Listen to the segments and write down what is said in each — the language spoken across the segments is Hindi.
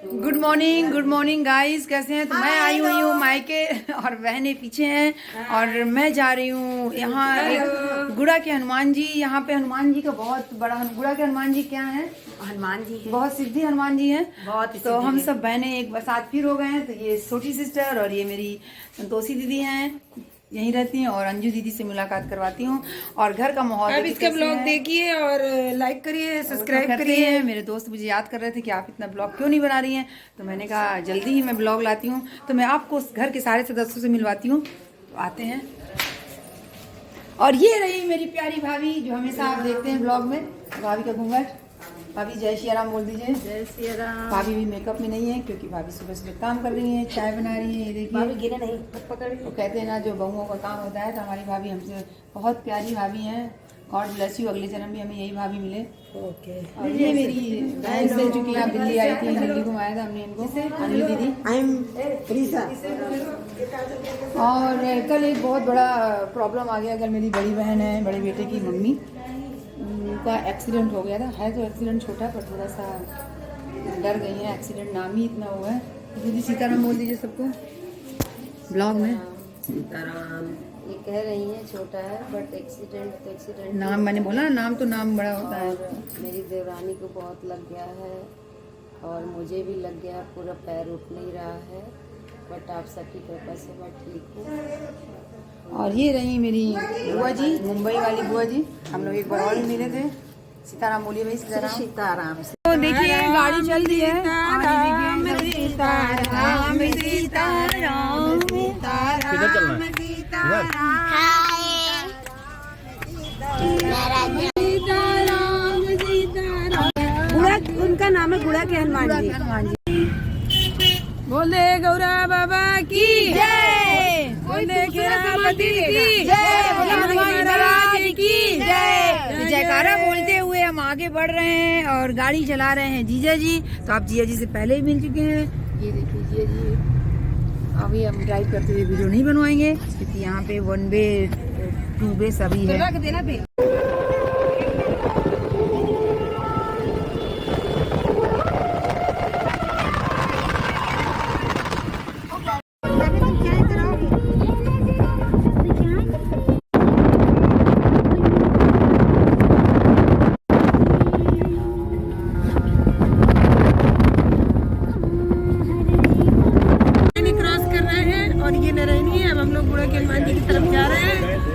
गुड मॉर्निंग गाइस, कैसे हैं? तो मैं आई हुई हूँ मायके और बहनें पीछे हैं और मैं जा रही हूँ यहाँ एक गुड़ा के हनुमान जी। यहाँ पे हनुमान जी का बहुत बड़ा गुड़ा के हनुमान जी क्या है? हनुमान जी बहुत सिद्धि हनुमान जी हैं। बहुत तो हम सब बहनें एक साथ फिर हो गए हैं। तो ये छोटी सिस्टर और ये मेरी संतोषी दीदी हैं, यहीं रहती हैं, और अंजू दीदी से मुलाकात करवाती हूँ। और घर का माहौल आप इसका ब्लॉग देखिए और लाइक करिए, सब्सक्राइब करिए। मेरे दोस्त मुझे याद कर रहे थे कि आप इतना ब्लॉग क्यों नहीं बना रही हैं, तो मैंने कहा जल्दी ही मैं ब्लॉग लाती हूँ। तो मैं आपको घर के सारे सदस्यों से मिलवाती हूँ। तो आते हैं। और ये रही मेरी प्यारी भाभी जो हमेशा आप देखते हैं ब्लॉग में, भाभी का घूंघट। भाभी जय श्री राम बोल दीजिए। जय श्री राम। भाभी भी मेकअप में नहीं है क्योंकि भाभी सुबह सुबह काम कर रही है, चाय बना रही है। ये देखिए, भाभी गिरे नहीं पकड़। तो कहते हैं ना जो बहुओं का काम होता है, तो हमारी भाभी हमसे बहुत प्यारी भाभी हैं। गॉड ब्लेस यू, अगले जन्म भी हमें यही भाभी मिले। ओके। और ये मेरी बहन से चुकी यहाँ दिल्ली आई थी, दिल्ली घुमाया था हमने इनको, अंजलि दीदी। I am Preesa. और कल एक बहुत बड़ा प्रॉब्लम आ गया। कल मेरी बड़ी बहन है, बड़े बेटे की मम्मी, उनका एक्सीडेंट हो गया था। है तो एक्सीडेंट छोटा, पर थोड़ा सा डर गई है। एक्सीडेंट नाम ही इतना हुआ है। दीदी सीताराम बोल दीजिए सबको ब्लॉग में। सीताराम ये कह रही है छोटा है, बट एक्सीडेंट तो एक्सीडेंट नाम मैंने बोला, नाम तो नाम बड़ा होता है। मेरी देवरानी को बहुत लग गया है और मुझे भी लग गया, पूरा पैर उठ नहीं रहा है, बट आप सबकी कृपा से मैं ठीक हूँ। और ये रही मेरी बुआ जी, मुंबई वाली बुआ जी। हम लोग एक बार और मिले थे। सीताराम बोलिए भाई। सीताराम। सीताराम से तो देखिए गाड़ी चल रही है। सीताराम सीताराम सीताराम सीताराम गुड़ा, उनका नाम है गुड़ा के हनुमान जी। बोले गौरा बाबा की जय, बोले खेरापति की जय, बोले हनुमान महाराज की जय। जयकारा बोलते हुए हम आगे बढ़ रहे हैं और गाड़ी चला रहे हैं जीजा जी। तो आप जीजा जी से पहले ही मिल चुके हैं। ये देखिए जीजा जी। अभी हम ड्राइव करते हुए वीडियो नहीं बनवाएंगे क्योंकि यहाँ पे 1 वे 2 वे सभी है। रख देना पे।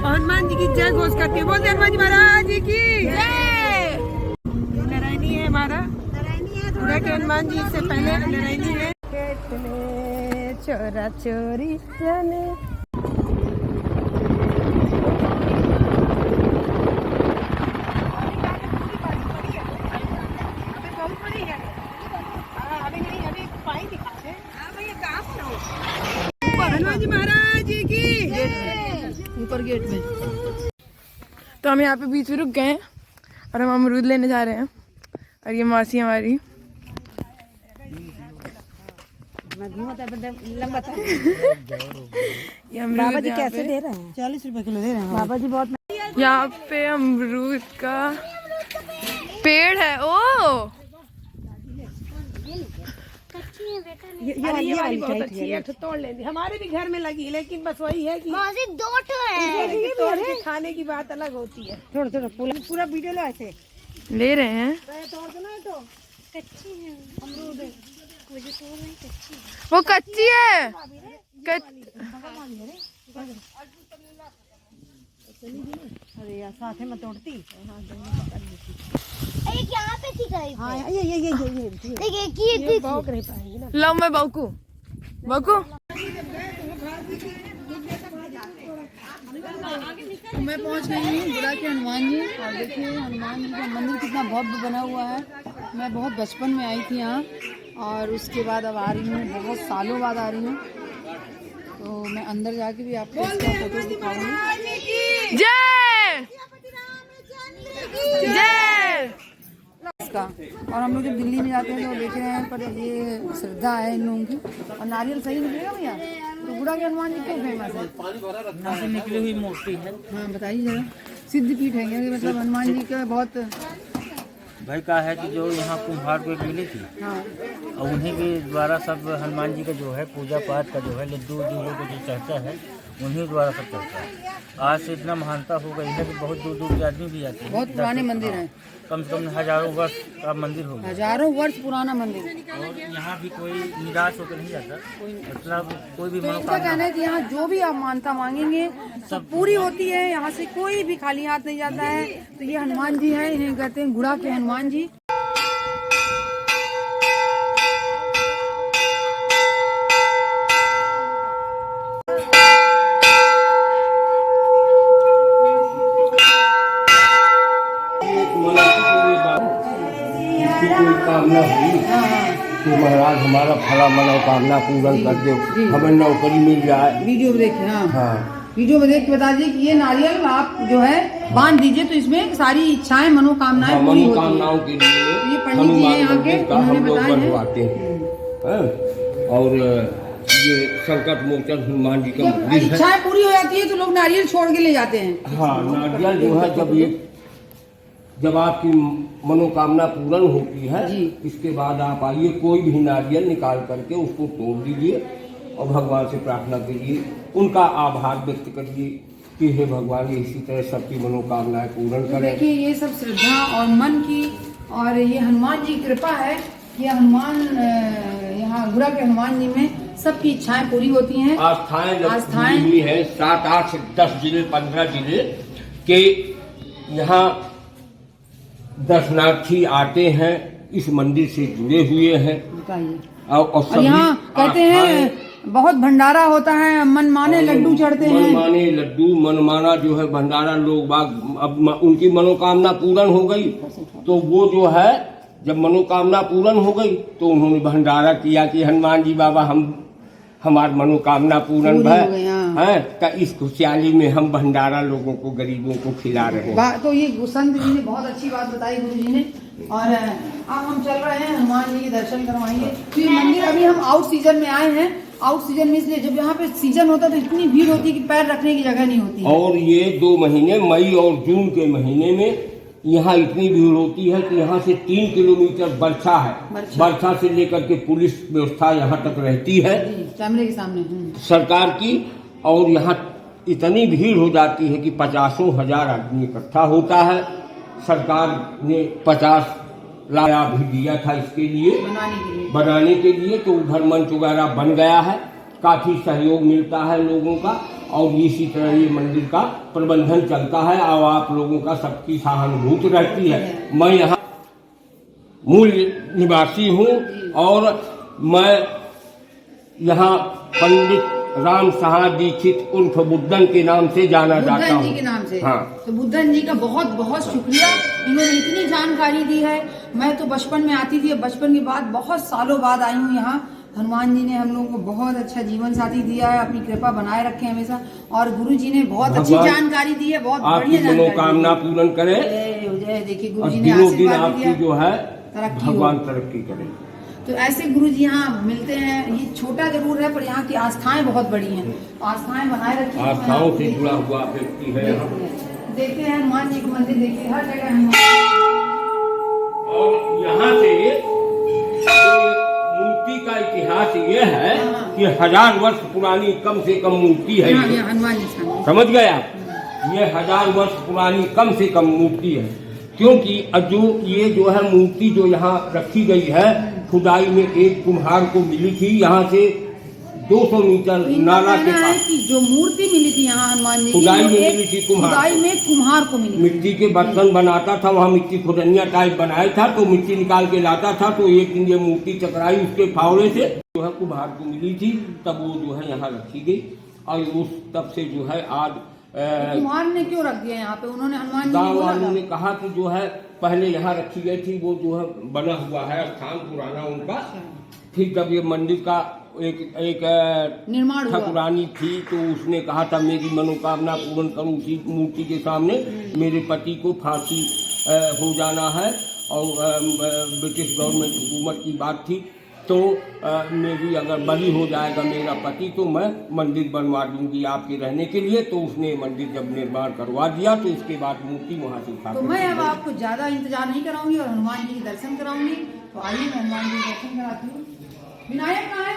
हनुमान जी की जय घोष करते हैं। बोलते हनुमान जी महाराज की जय। नारायणी है हमारा, गुड़ा के हनुमान जी से पहले नारायणी है। चोरा चोरी हनुमान जी महाराज की ऊपर गेट में। तो हम यहाँ पे बीच में रुक गए हैं और हम अमरूद लेने जा रहे हैं। और ये मासी हमारी ये अमरूद बाबा जी कैसे दे रहे हैं? 40 रुपए किलो दे रहे हैं बाबा जी। बहुत यहाँ पे अमरूद का पेड़ है। ओ ये वाली बहुत अच्छी है, तोड़ लेंगे। हमारे भी घर में लगी, लेकिन बस वही है कि 2 है। तोड़ के खाने की बात अलग होती है। थोड़ा पूरा वीडियो लो ऐसे ले रहे हैं। तोड़ दो ना, तो कच्ची है अमरूद, मुझे तोड़ नहीं कच्ची। वो कच्ची है। अरे यार साथ में तोड़ती। एक यहाँ पे थी कहीं पे। हाँ ये देखिए ये भौंक नहीं पाएंगी ना। लो मैं बकू तो मैं पहुंच गई हूँ गुड़ा के हनुमान जी। और देखिए हनुमान जी का मंदिर कितना भव्य बना हुआ है। मैं बहुत बचपन में आई थी यहाँ और उसके बाद अब आ रही हूँ, बहुत सालों बाद आ रही हूँ। तो मैं अंदर जाके भी आपको इसका फोटो दिखाऊंगी। जय जय। इसका। और हम लोग जब दिल्ली में जाते हैं तो देख रहे हैं, पर ये श्रद्धा है इन लोगों की। और नारियल सही निकलेगा भैया? तो गुड़ा के हनुमान जी क्यों फेमस है? यहाँ से निकली हुई मूर्ति है। हाँ बताइए जरा। सिद्ध पीठ है, मतलब हनुमान जी का बहुत भाई का है कि जो यहाँ कुम्हार को एक मिली थी हाँ और उन्हीं के द्वारा सब हनुमान जी का जो है पूजा पाठ का जो है लड्डू दूल्हों को जो चढ़ता है उन्हीं द्वारा सब चढ़ता है। आज से इतना महानता हो गई है कि बहुत दूर दूर के आदमी भी आते हैं। बहुत पुराने मंदिर हैं, कम से कम हजारों वर्ष का मंदिर हो गया हजारों वर्ष पुराना मंदिर। और यहाँ भी कोई निराश होकर नहीं जाता, मतलब कोई भी तो इनका मनोकामना कहना है कि यहाँ जो भी आप मानता मांगेंगे सब पूरी होती है, यहाँ से कोई भी खाली हाथ नहीं जाता है। तो ये हनुमान जी हैं, इन्हें कहते हैं गुड़ा के हनुमान जी। इसकी कोई कामना हुई तो महाराज हमारा फला मनोकामना पूर्ण कर दो, हमें नौकरी मिल जाए। वीडियो में देखे, हाँ हाँ वीडियो में देख के बता दीजिए कि ये नारियल आप जो है बांध दीजिए तो इसमें सारी इच्छाएं मनोकामनाएं हाँ, पूरी होती हैं। मनोकामनाओं के लिए ये पंडित जी हैं यहाँ के, मंदिर का उन्होंने हम लोग बताया है। बनवाते हैं। और ये संकट मोचन हनुमान जी का जब मंदिर है। इच्छाएं पूरी हो जाती है तो लोग नारियल छोड़ के ले जाते हैं। हाँ, नारियल जो है जब आपकी मनोकामना पूर्ण होती है जी। इसके बाद आप आइए, कोई भी नारियल निकाल करके उसको तोड़ दीजिए और भगवान से प्रार्थना करिए, उनका आभार व्यक्त करिए कि हे भगवान इसी तरह सबकी मनोकामनाएं पूर्ण तो करें। देखिए ये सब श्रद्धा और मन की और ये हनुमान जी की कृपा है कि हनुमान यहाँ गुड़ा के हनुमान जी में सबकी इच्छाएं पूरी होती हैं। आस्थाएं हुई है 7, 8, 10 जिले 15 जिले के यहाँ दर्शनार्थी आते हैं, इस मंदिर से जुड़े हुए हैं। बताइए। और यहाँ कहते हैं बहुत भंडारा होता है, मनमाने लड्डू चढ़ते हैं। मनमाने लड्डू, मनमाना जो है भंडारा, लोग बाग अब उनकी मनोकामना पूर्ण हो गई तो वो जो है जब मनोकामना पूर्ण हो गई तो उन्होंने भंडारा किया कि हनुमान जी बाबा हमार मनोकामना पूर्ण है तो इस खुशहाली में हम भंडारा लोगों को, गरीबों को खिला रहे हैं। तो ये संत जी ने बहुत अच्छी बात बताई गुरु जी ने। और अब हम चल रहे हैं हनुमान जी के दर्शन करवाएंगे। तो ये मंदिर अभी हम आउट सीजन में आए हैं। आउट सीजन में इसलिए जब यहाँ पे सीजन होता है तो इतनी भीड़ होती है कि पैर रखने की जगह नहीं होती। और ये 2 महीने मई और जून के महीने में यहाँ इतनी भीड़ होती है कि यहाँ से 3 किलोमीटर बरछा है, बरछा से लेकर के पुलिस व्यवस्था यहाँ तक रहती है कैमरे के सामने सरकार की। और यहाँ इतनी भीड़ हो जाती है कि 50,000 आदमी इकट्ठा होता है। सरकार ने 50 लाख भी दिया था इसके लिए बनाने के लिए तो उधर मंच वगैरह बन गया है, काफी सहयोग मिलता है लोगों का और इसी तरह ये मंदिर का प्रबंधन चलता है और आप लोगों का सबकी सहानुभूति रहती है। मैं यहाँ मूल निवासी हूँ और मैं यहाँ पंडित राम सहाय दीक्षित उर्फ बुद्धन के नाम से जाना जाता हूँ। बुद्धन जी के नाम से। हाँ। तो बुद्धन जी का बहुत बहुत शुक्रिया, इन्होंने इतनी जानकारी दी है। मैं तो बचपन में आती थी, बचपन के बाद बहुत सालों बाद आई हूँ यहाँ। हनुमान जी ने हम लोगों को बहुत अच्छा जीवन साथी दिया है, अपनी कृपा बनाए रखे हमेशा। और गुरु जी ने बहुत अच्छी जानकारी दी है, बहुत बढ़िया जानकारी। मनोकामना पूर्ण करे। देखिए गुरु जी ने आशीर्वाद दिया, जो है भगवान तरक्की करे। तो ऐसे गुरु जी यहाँ मिलते हैं। ये छोटा जरूर है पर यहाँ की आस्थाएं बहुत बड़ी हैं, आस्थाएं बनाए रखी हैं। आस्थाओं से जुड़ा हुआ व्यक्ति है। देखते हैं हनुमान जी का मंदिर, देखिए हर जगह हनुमान। और यहाँ से मूर्ति का इतिहास ये है कि 1000 वर्ष पुरानी कम से कम मूर्ति है। हनुमान जी समझ गए आप, ये 1000 वर्ष पुरानी कम से कम मूर्ति है। क्योंकि ये जो है मूर्ति जो यहाँ रखी गई है खुदाई में एक कुम्हार को मिली थी, यहाँ से 200 मीटर नाला के पास की जो मूर्ति मिली थी यहाँ हनुमान जी खुदाई में मिली थी। खुदाई में कुम्हार को मिली, मिट्टी के बर्तन बनाता था, वहाँ मिट्टी खुदनिया टाइप बनाया था तो मिट्टी निकाल के लाता था। तो एक दिन ये मूर्ति चकराई, उसके फावड़े से जो है कुम्हार को मिली थी, तब वो जो है यहाँ रखी गई। और उस तब से जो है आज कुम्हार ने क्यों रख दिया यहाँ पे, उन्होंने हनुमान जी गाँव वालों ने कहा कि जो है पहले यहाँ रखी गई थी, वो जो है बना हुआ है स्थान पुराना उनका। फिर जब ये मंदिर का एक निर्माण ठाकुरानी थी तो उसने कहा था मेरी मनोकामना पूर्ण करूँ, उसी मूर्ति के सामने मेरे पति को फांसी हो जाना है। और ब्रिटिश गवर्नमेंट हुकूमत की बात थी तो मेरी अगर बलि हो जाएगा मेरा पति तो मैं मंदिर बनवा दूंगी आपके रहने के लिए। तो उसने मंदिर जब निर्माण करवा दिया तो इसके बाद मूर्ति वहाँ से उठा। तो मैं अब आपको ज़्यादा इंतजार नहीं कराऊंगी और हनुमान जी के दर्शन कराऊंगी। तो आइए मैं हनुमान जी के दर्शन कराती हूँ। विनायक कहाँ है?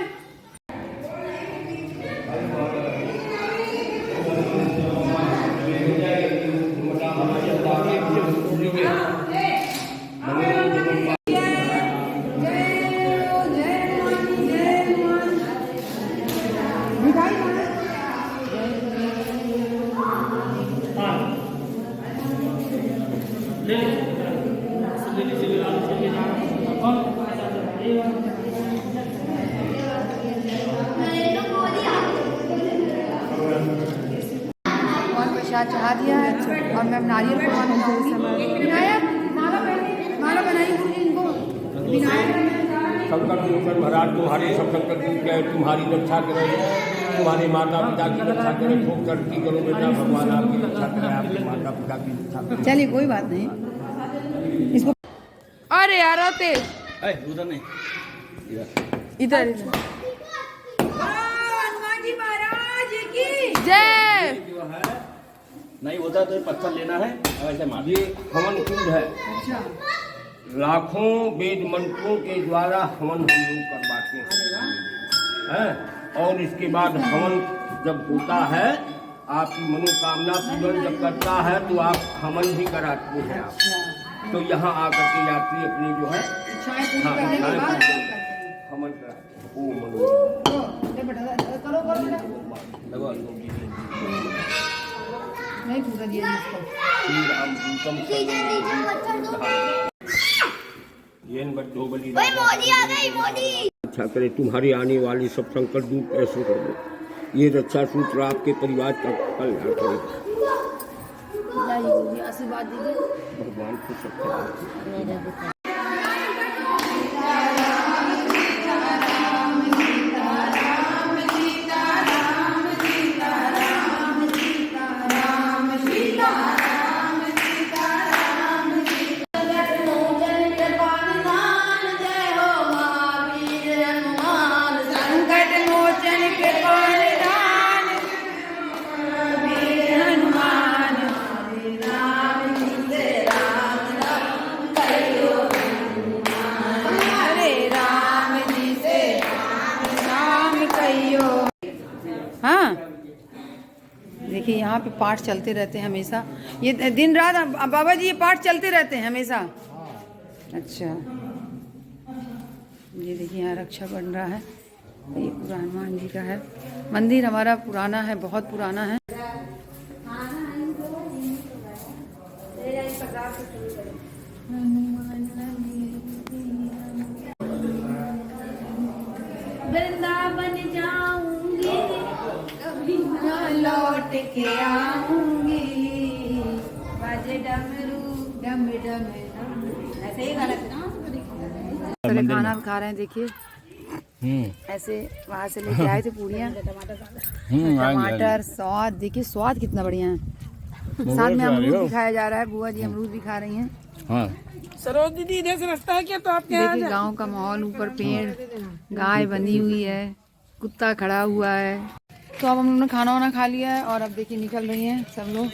प्रसाद चढ़ा दिया है और मैं नारियल को विनायक माला बनाई इनको। विनायक संकट मोचन महाराज तुम्हारे सब संकट दूर करे, तुम्हारी रक्षा करे, तुम्हारे माता पिता की रक्षा करे, खूब तरक्की करो बेटा, भगवान आपकी रक्षा करे, आपके माता पिता की रक्षा करे। चलिए कोई बात नहीं इसको। अरे यार आते उधर नहीं इधर हनुमान जी महाराज की जय। नहीं होता तो पत्थर लेना है ऐसे मार। ये हवन कुंड है। लाखों वेद मंत्रों के द्वारा हवन हम लोग करवाते हैं। और इसके बाद हवन जब होता है, आपकी मनोकामना पूर्ण जब करता है तो आप हवन भी कराते हैं आप। तो यहाँ आकर के यात्री अपनी जो है हवन कराते नहीं पूरा दिया मोदी आ गई मोदी। अच्छा करे, तुम्हारे आने वाली सब संकट दूर ऐसे कर दो। ये रक्षा सूत्र आपके परिवार का कल्याण करेगा। आशीर्वाद दीजिए। भगवान खुश रखे। हाँ देखिए यहाँ पे पाठ चलते रहते हैं हमेशा। ये दिन रात बाबा जी ये पाठ चलते रहते हैं हमेशा। अच्छा ये देखिए यहाँ रक्षा बन रहा है। ये पूरा हनुमान जी का है। मंदिर हमारा पुराना है, बहुत पुराना है। वृंदावन जाऊंगी कभी ना लौट के आऊंगी, बाजे डमरू डम डम डम। ऐसे ही गाना खाना खा रहे हैं देखिए। ऐसे वहाँ से लेके आए थे पूड़ियाँ, टमाटर, स्वाद देखिए, स्वाद कितना बढ़िया है। साथ में अमरूद भी खाया जा रहा है। बुआ जी अमरूद भी खा रही हैं। हाँ सरोज दीदी इधर से रास्ता है क्या? तो आपके यहाँ देखिए गांव का माहौल, ऊपर पेड़, गाय बंधी हुई है, कुत्ता खड़ा हुआ है। तो अब हम लोगों ने खाना वाना खा लिया है और अब देखिए निकल रही हैं सब लोग।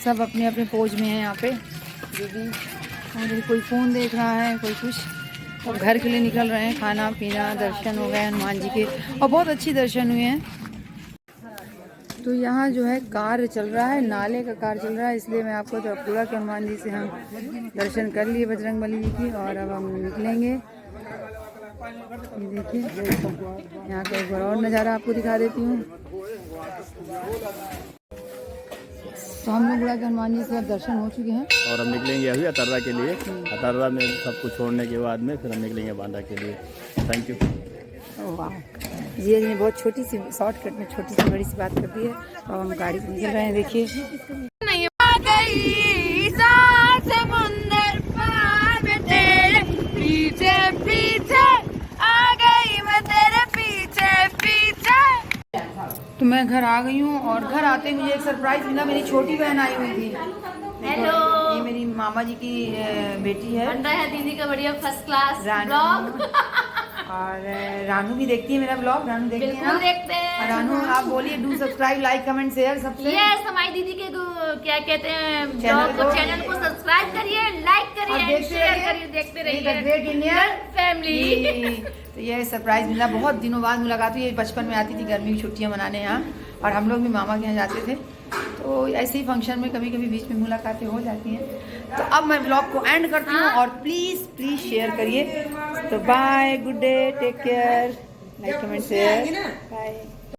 सब अपने अपने पोज में हैं यहाँ पे। दीदी और कोई फ़ोन देख रहा है, कोई कुछ। सब घर के लिए निकल रहे हैं। खाना पीना, दर्शन हो गए हनुमान जी के और बहुत अच्छी दर्शन हुए हैं। तो यहाँ जो है कार्य चल रहा है, नाले का कार्य चल रहा है, इसलिए मैं आपको तो पूरा के हनुमान जी से हम दर्शन कर लिए बजरंग बली जी की। और अब हम निकलेंगे। ये देखिए यहाँ का एक बार और नज़ारा आपको दिखा देती हूँ। तो हम लोग बुढ़ा के हनुमान जी से अब दर्शन हो चुके हैं और हम निकलेंगे अभी अतर्रा के लिए। अतर्रा में सब कुछ छोड़ने के बाद में फिर हम निकलेंगे बांदा के लिए। Thank you. वाह जी ने बहुत छोटी सी शॉर्टकट में छोटी सी बड़ी सी बात कर दी है। और हम गाड़ी से निकल रहे हैं। देखिए नहीं आ गई सात समुंदर पार में तेरे पीछे पीछे आ गई मैं तेरे पीछे पीछे। तो मैं घर आ गई हूँ और घर आते मुझे एक सरप्राइज मिला। मेरी छोटी बहन आई हुई थी। हेलो, ये मेरी मामा जी की बेटी है। बन रहा है दीदी का बढ़िया फर्स्ट क्लास रानी। ब्लॉग। और रानू भी देखती है मेरा ब्लॉग, रानू देखती है ना? बिल्कुल देखते हैं। और रानू आप बोलिए do subscribe, like, comment, share सबसे। यस, हमारी दीदी के क्या कहते हैं चैनल को सब्सक्राइब करिए, लाइक और करिए, देखते शेयर रहिए। करिए, देखते रहिए। Great Indian family. तो ये सरप्राइज मिला, बहुत दिनों बाद मुलाकात हुई। ये बचपन में आती थी गर्मी की छुट्टियां मनाने यहाँ, और हम लोग भी मामा के यहाँ जाते थे, तो ऐसे ही फंक्शन में कभी कभी बीच में मुलाकातें हो जाती हैं। तो अब मैं ब्लॉग को एंड करती हूँ, और प्लीज़ शेयर करिए। तो bye, good day, take care, like, comment, share, bye.